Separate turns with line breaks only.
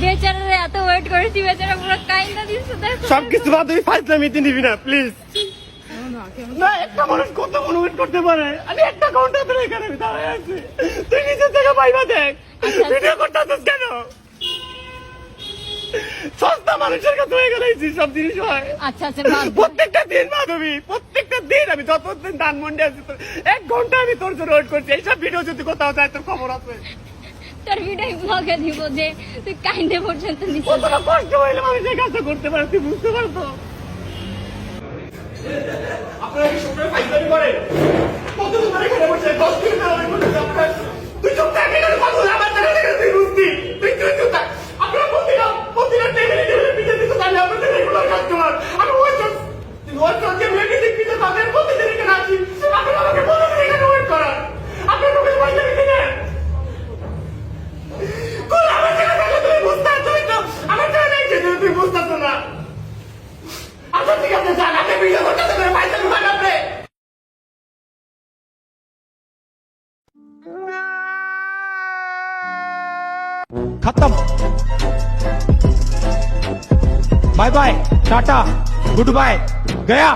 বেচারা এত ওয়েট করেছি, বেচারা পুরো কাইন্দা দিচ্ছে।
সবকিছু বাদ তুই ফাইজলামিতে নিবি না প্লিজ। না একটা মানুষ কত ওয়েট করতে পারে? আমি একটা ঘন্টা ধরে এখানে দাঁড়ায় আছি, তুই নিজের থেকে পাইবা দেখ। ভিডিও করতে আসছিস কেন? সস্তা মানুষের কাছে হয়ে গেছি সব জিনিস হয়।
আচ্ছা আচ্ছা
প্রত্যেকটা দিন মাধবী, প্রত্যেকটা দিন আমি যতদিন ধানমন্ডি আছি 1 ঘন্টা আমি তোর জন্য ওয়েট করছি। এইসব ভিডিও যদি কোথাও যায় তোর খবর আছে।
তোর ভিডিও ব্লগে দিব যে তুই কাইন্দে পর্যন্ত নিছিস।
কতটা কষ্ট হইলে মানুষ এই কাজটা করতে পারে তুই বুঝতে পারতো? আপনারা কি সবাই ফাইজলামি করেন? কতদিন ধরে এখানে বসে 10 দিন ধরে বসে আপনারা তুই চুপ থাক, এখানে কথা আমার জায়গা থেকে তুই বুঝতি, তুই চুপ থাক। আপনারা প্রতিটা টেবিলে পিছিয়ে দিতে তাহলে আমাদের রেগুলার কাস্টমার। আমি ওই যে মেডিসিন পিছিয়ে তাদের প্রতিদিন এখানে আসি, আপনারা আমাকে বলেন এখানে ওয়েট করার। আপনারা লোকে ফাইজলামি দিলেন কোন আমার জায়গা থেকে তুই বুঝতে তুই তো আমার জায়গা নেই যে তুই বুঝতে তো না। আচ্ছা ঠিক আছে যান, আপনি ভিডিও করতে পারেন, ফাইজলামি করেন আপনি।
खत्म। बाय बाय, टाटा, गुड बाय, गया।